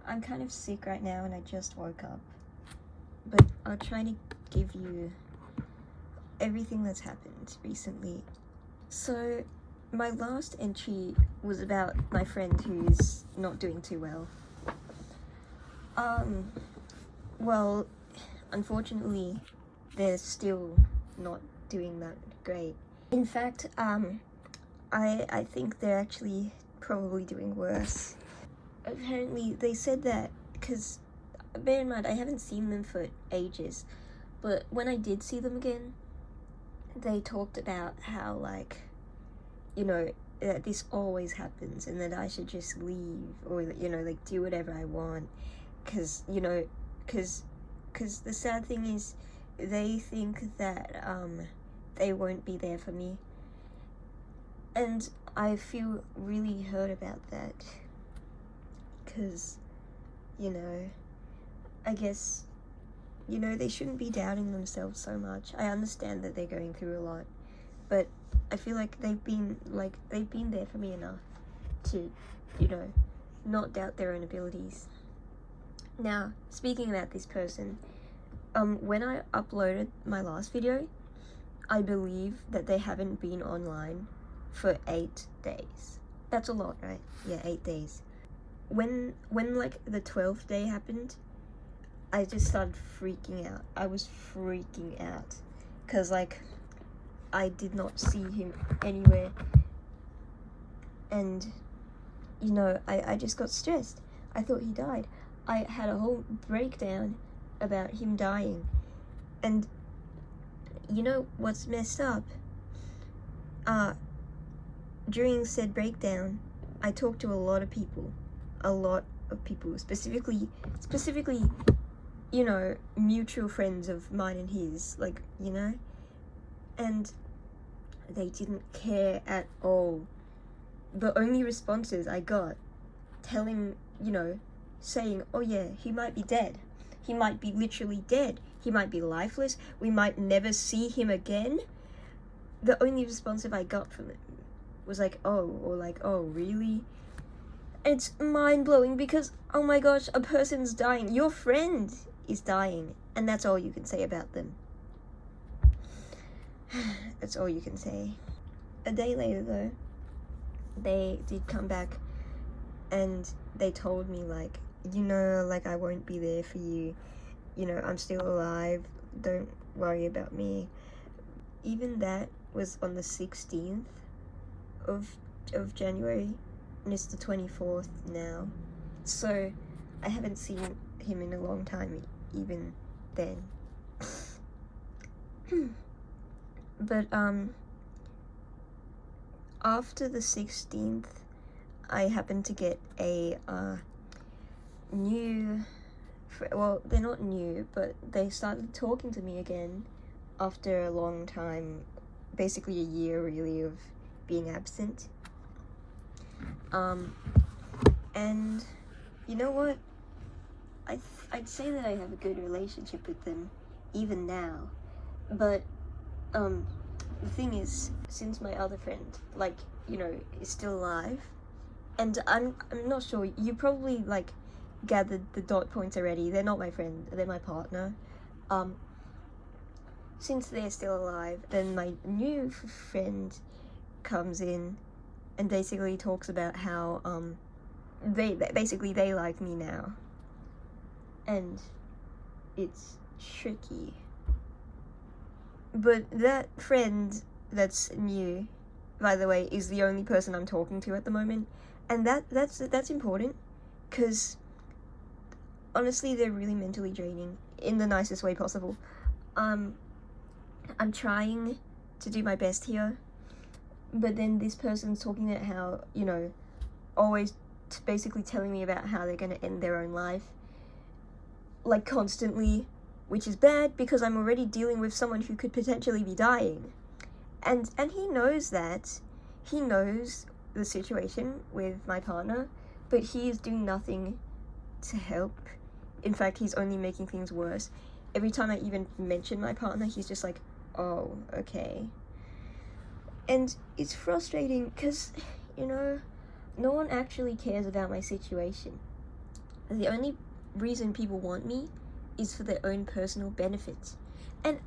I'm kind of sick right now and I just woke up. But I'll try to give you everything that's happened recently. So, my last entry was about my friend who's not doing too well. Well, unfortunately, they're still not doing that great. In fact, I think they're actually probably doing worse. Apparently, they said that, because, bear in mind, I haven't seen them for ages, but when I did see them again, they talked about how, like, you know, that this always happens and that I should just leave or, you know, like, do whatever I want, because, you know, because the sad thing is, they think that, they won't be there for me, and I feel really hurt about that, because, you know, I guess, you know, they shouldn't be doubting themselves so much. I understand that they're going through a lot, but I feel like they've been there for me enough to, you know, not doubt their own abilities. Now, speaking about this person, when I uploaded my last video, I believe that they haven't been online for 8 days. That's a lot, right? Yeah, 8 days. When like the 12th day happened, I just started freaking out. I was freaking out, cause like I did not see him anywhere, and you know, I just got stressed. I thought he died. I had a whole breakdown about him dying, and you know what's messed up? During said breakdown, I talked to a lot of people, specifically, you know, mutual friends of mine and his, like, you know, and they didn't care at all. The only responses I got, telling, you know, saying, oh yeah, he might be dead. He might be literally dead. He might be lifeless. We might never see him again. The only response I got from it was like, oh, or like, oh, really? It's mind-blowing because, oh my gosh, a person's dying. Your friend is dying, and that's all you can say about them. That's all you can say. A day later, though, they did come back, and they told me, like, you know, like, I won't be there for you. You know, I'm still alive. Don't worry about me. Even that was on the 16th of January, and it's the 24th now. So, I haven't seen him in a long time, even then. But, after the 16th, I happened to get a, new, well, they're not new, but they started talking to me again after a long time, basically a year, really, of being absent. And, you know what? I'd say that I have a good relationship with them, even now, but, the thing is, since my other friend, like, you know, is still alive, and I'm not sure, you probably, like, gathered the dot points already. They're not my friend, they're my partner. Since they're still alive, then my new friend comes in and basically talks about how, they like me now. And it's tricky. But that friend that's new, by the way, is the only person I'm talking to at the moment. And that's important, because honestly, they're really mentally draining, in the nicest way possible. I'm trying to do my best here, but then this person's talking about how, you know, always basically telling me about how they're gonna end their own life, like, constantly, which is bad, because I'm already dealing with someone who could potentially be dying. And he knows that. He knows the situation with my partner, but he is doing nothing to help. In fact, he's only making things worse. Every time I even mention my partner, he's just like, oh, okay. And it's frustrating, because, you know, no one actually cares about my situation. The only reason people want me is for their own personal benefits. And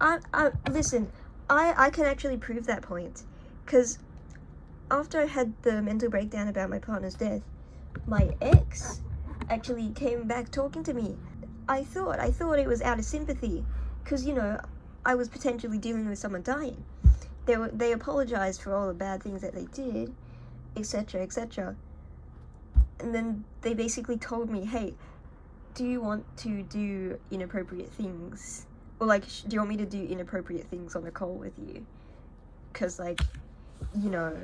I listen, I can actually prove that point. Because after I had the mental breakdown about my partner's death, my ex actually came back talking to me. I thought it was out of sympathy. Because, you know, I was potentially dealing with someone dying. They apologized for all the bad things that they did, etc., etc. And then they basically told me, hey, do you want to do inappropriate things? Or, like, do you want me to do inappropriate things on a call with you? Because, like, you know,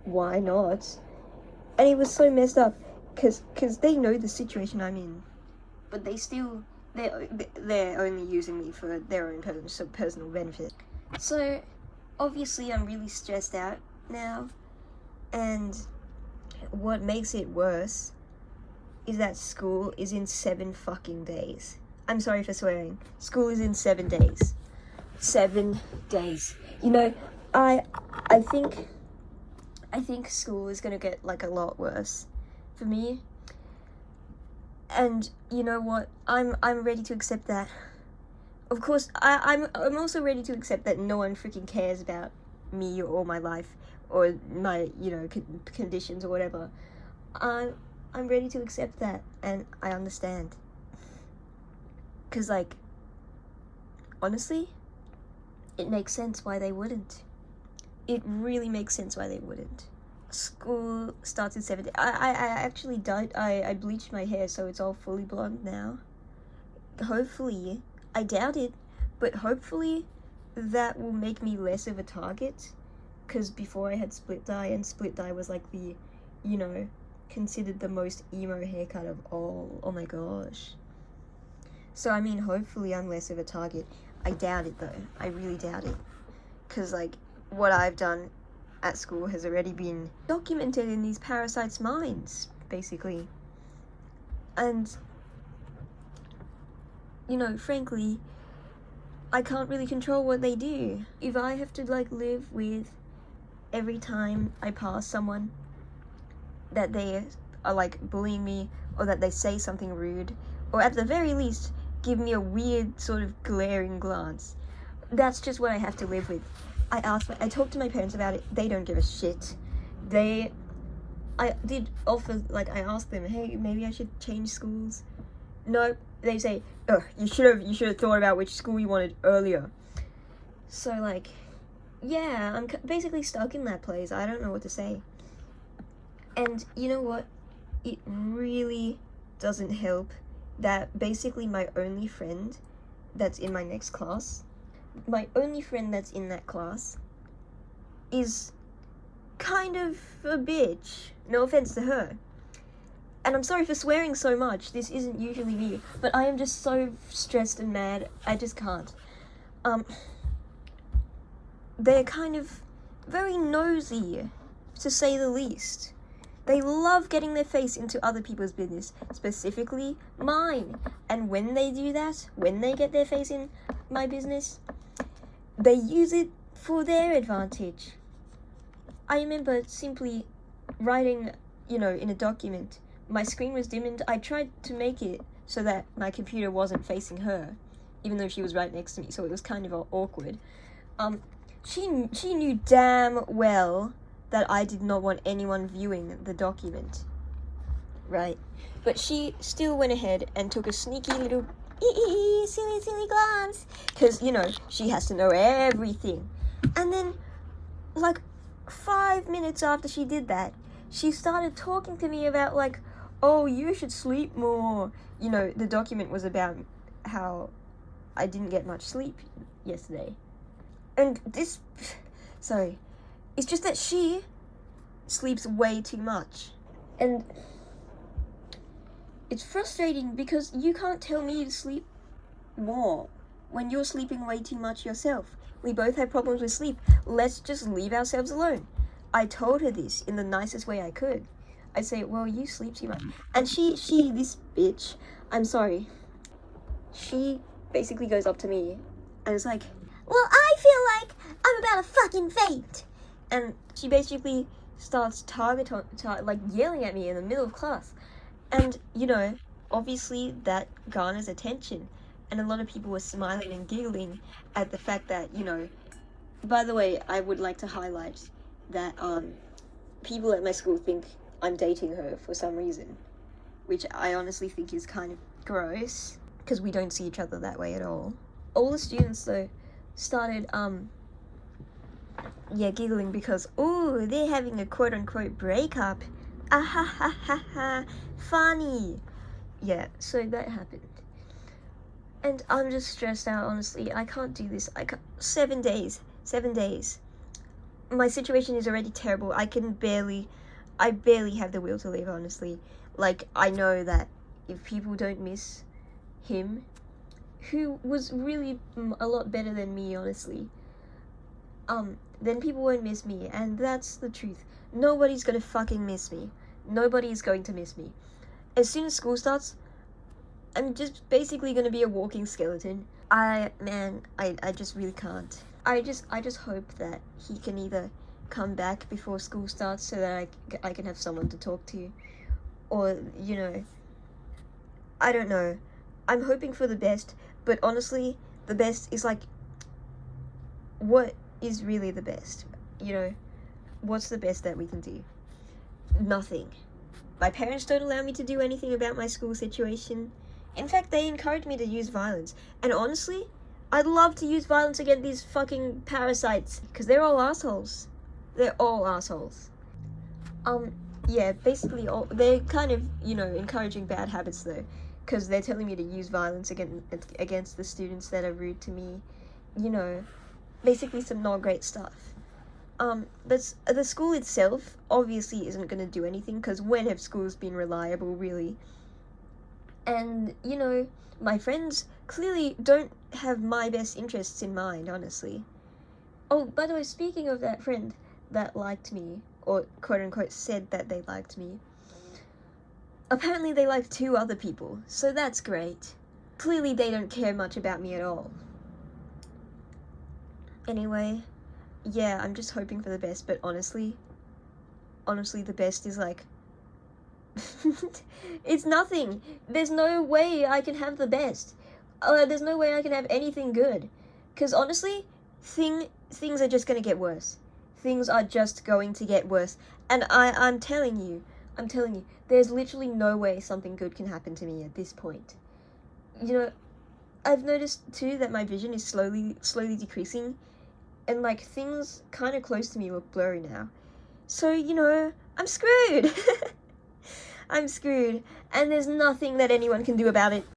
why not? And it was so messed up, because they know the situation I'm in. But they're only using me for their own personal benefit. So, obviously, I'm really stressed out now. And what makes it worse is that school is in 7 fucking days. I'm sorry for swearing. School is in 7 days. 7 days. You know, I think school is gonna get, like, a lot worse for me. And you know what? I'm ready to accept that. Of course, I'm also ready to accept that no one freaking cares about me or my life or my, you know, conditions or whatever. I'm ready to accept that, and I understand. Because, like, honestly, it makes sense why they wouldn't. It really makes sense why they wouldn't. School starts in 7 days. I actually I bleached my hair, so it's all fully blonde now. Hopefully, I doubt it, but hopefully that will make me less of a target. Because before I had split dye, and split dye was like the, you know, considered the most emo haircut of all. Oh my gosh. So, I mean, hopefully I'm less of a target. I doubt it, though. I really doubt it. Because, like, what I've done at school has already been documented in these parasites' minds, basically. And, you know, frankly, I can't really control what they do. If I have to, like, live with every time I pass someone that they are, like, bullying me, or that they say something rude, or at the very least, give me a weird sort of glaring glance, that's just what I have to live with. I talked to my parents about it. They don't give a shit. I did offer, like, I asked them, hey, maybe I should change schools. No, they say, oh, you should have thought about which school you wanted earlier. So, like, yeah, I'm basically stuck in that place. I don't know what to say. And you know what? It really doesn't help that basically my only friend that's in my next class, my only friend that's in that class is kind of a bitch. No offense to her. And I'm sorry for swearing so much. This isn't usually me, but I am just so stressed and mad. I just can't. They're kind of very nosy, to say the least. They love getting their face into other people's business, specifically mine. And when they do that, when they get their face in my business, they use it for their advantage. I remember simply writing, you know, in a document. My screen was dimmed. I tried to make it so that my computer wasn't facing her, even though she was right next to me, so it was kind of awkward. She knew damn well that I did not want anyone viewing the document. Right? But she still went ahead and took a sneaky little silly glance. Because, you know, she has to know everything. And then, like, 5 minutes after she did that, she started talking to me about, like, oh, you should sleep more. You know, the document was about how I didn't get much sleep yesterday. And this... Sorry. It's just that she sleeps way too much. And it's frustrating because you can't tell me to sleep more when you're sleeping way too much yourself. We both have problems with sleep. Let's just leave ourselves alone. I told her this in the nicest way I could. I say, well, you sleep too much. And she, this bitch, I'm sorry. She basically goes up to me and is like, well, I feel like I'm about to fucking faint. And she basically starts like yelling at me in the middle of class. And, you know, obviously that garners attention. And a lot of people were smiling and giggling at the fact that, you know, by the way, I would like to highlight that people at my school think I'm dating her for some reason, which I honestly think is kind of gross, because we don't see each other that way at all. All the students, though, started, giggling because, ooh, they're having a quote-unquote breakup. Ah ha ha ha ha, funny. Yeah, so that happened. And I'm just stressed out, honestly. I can't do this. 7 days. 7 days. My situation is already terrible. I barely have the will to live, honestly. Like, I know that if people don't miss him, who was really a lot better than me, honestly, then people won't miss me, and that's the truth. Nobody's gonna fucking miss me. Nobody's going to miss me. As soon as school starts, I'm just basically gonna be a walking skeleton. I just really can't. I just hope that he can either come back before school starts so that I can have someone to talk to, or, you know, I don't know. I'm hoping for the best, but honestly, the best is like, what is really the best? You know, what's the best that we can do? Nothing. My parents don't allow me to do anything about my school situation. In fact, they encourage me to use violence. And honestly, I'd love to use violence against these fucking parasites, because they're all assholes. They're all assholes. Yeah, basically, they're kind of, you know, encouraging bad habits, though, because they're telling me to use violence against the students that are rude to me. You know, basically some not great stuff. But the school itself obviously isn't going to do anything, because when have schools been reliable, really? And, you know, my friends clearly don't have my best interests in mind, honestly. Oh, by the way, speaking of that friend that liked me, or quote-unquote said that they liked me, apparently they liked 2 other people, so that's great. Clearly they don't care much about me at all. Anyway, yeah, I'm just hoping for the best, but honestly, the best is like, it's nothing. There's no way I can have the best. There's no way I can have anything good. Because honestly, things are just going to get worse. Things are just going to get worse. And I'm telling you, there's literally no way something good can happen to me at this point. You know, I've noticed too that my vision is slowly decreasing. And like, things kind of close to me look blurry now. So, you know, I'm screwed. I'm screwed, and there's nothing that anyone can do about it.